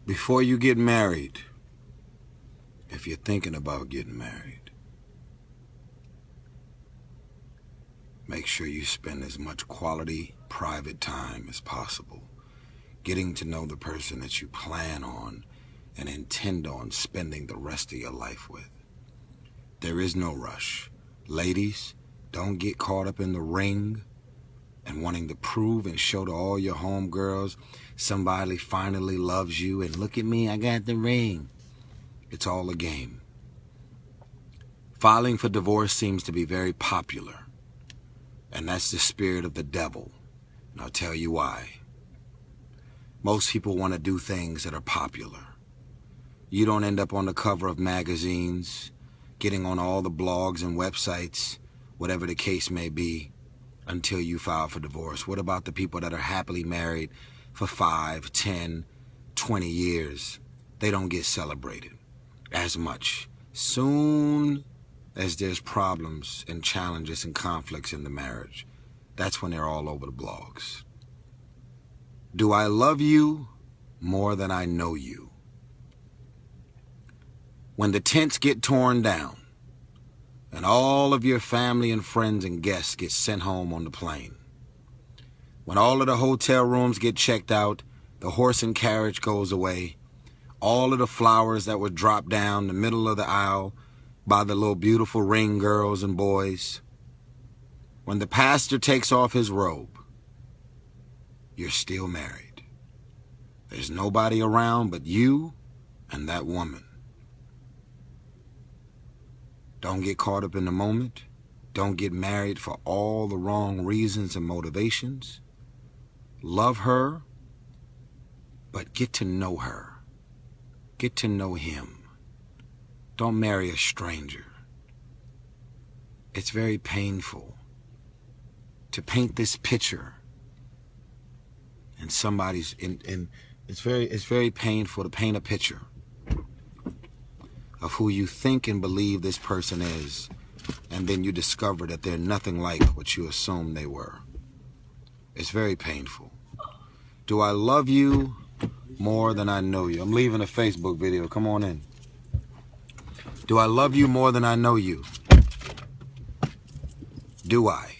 Before you get married, if you're thinking about getting married, make sure you spend as much quality, private time as possible getting to know the person that you plan on and intend on spending the rest of your life with. There is no rush. Ladies, don't get caught up in the ring and wanting to prove and show to all your homegirls somebody finally loves you and look at me, I got the ring. It's all a game. Filing for divorce seems to be very popular, and that's the spirit of the devil, and I'll tell you why. Most people want to do things that are popular. You don't end up on the cover of magazines, getting on all the blogs and websites, whatever the case may be, until you file for divorce. What about the people that are happily married for 5, 10, 20 years? They don't get celebrated as much. Soon as there's problems and challenges and conflicts in the marriage, that's when they're all over the blogs. Do I love you more than I know you? When the tents get torn down and all of your family and friends and guests get sent home on the plane, when all of the hotel rooms get checked out, the horse and carriage goes away, all of the flowers that were dropped down the middle of the aisle by the little beautiful ring girls and boys, when the pastor takes off his robe, you're still married. There's nobody around but you and that woman. Don't get caught up in the moment. Don't get married for all the wrong reasons and motivations. Love her, but get to know her. Get to know him. Don't marry a stranger. It's very painful to paint this picture and somebody's it's very painful to paint a picture of who you think and believe this person is, and then you discover that they're nothing like what you assumed they were. It's very painful. Do I love you more than I know you? I'm leaving a Facebook video. Come on in. Do I love you more than I know you? Do I?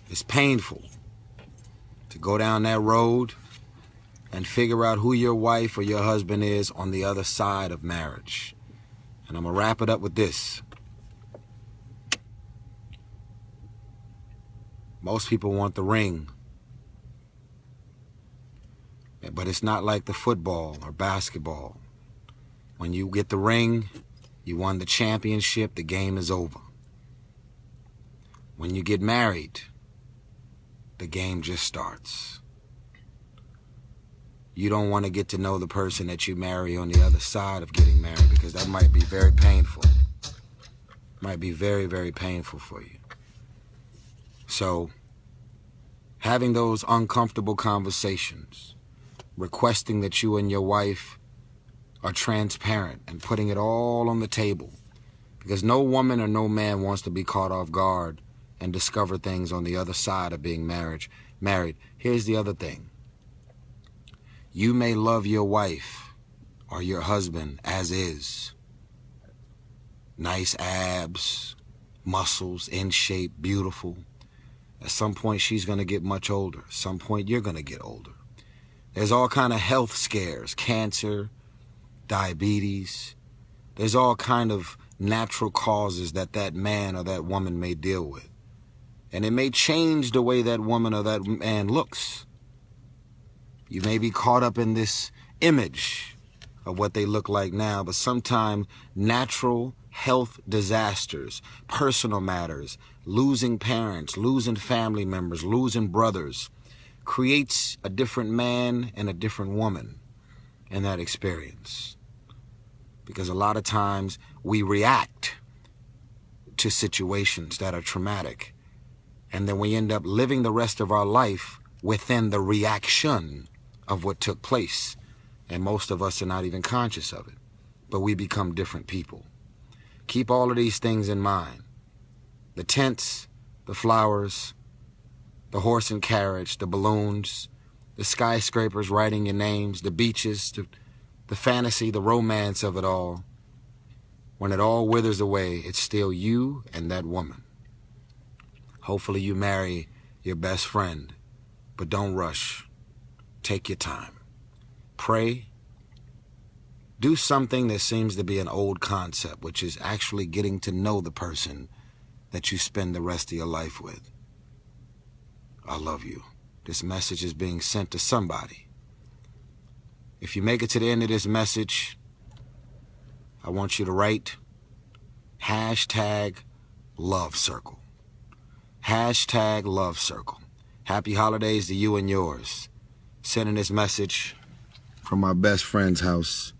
It's painful to go down that road and figure out who your wife or your husband is on the other side of marriage. And I'm going to wrap it up with this. Most people want the ring, but it's not like the football or basketball. When you get the ring, you won the championship, the game is over. When you get married, the game just starts. You don't want to get to know the person that you marry on the other side of getting married, because that might be very painful. Might be very, very painful for you. So, having those uncomfortable conversations, requesting that you and your wife are transparent and putting it all on the table, because no woman or no man wants to be caught off guard and discover things on the other side of being married. Here's the other thing. You may love your wife or your husband as is. Nice abs, muscles, in shape, beautiful. At some point, she's going to get much older. At some point, you're going to get older. There's all kind of health scares, cancer, diabetes. There's all kind of natural causes that man or that woman may deal with. And it may change the way that woman or that man looks. You may be caught up in this image of what they look like now, but sometimes natural health disasters, personal matters, losing parents, losing family members, losing brothers, creates a different man and a different woman in that experience. Because a lot of times we react to situations that are traumatic, and then we end up living the rest of our life within the reaction of what took place. And most of us are not even conscious of it, but we become different people. Keep all of these things in mind. The tents, the flowers, the horse and carriage, the balloons, the skyscrapers writing your names, the beaches, the fantasy, the romance of it all. When it all withers away, it's still you and that woman. Hopefully you marry your best friend, but don't rush. Take your time. Pray. Do something that seems to be an old concept, which is actually getting to know the person that you spend the rest of your life with. I love you. This message is being sent to somebody. If you make it to the end of this message, I want you to write #LoveCircle. #LoveCircle. Happy holidays to you and yours. Sending this message from my best friend's house,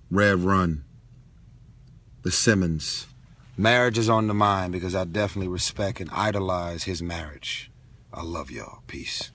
Rev Run, the Simmons. Marriage is on the mind because I definitely respect and idolize his marriage. I love y'all. Peace.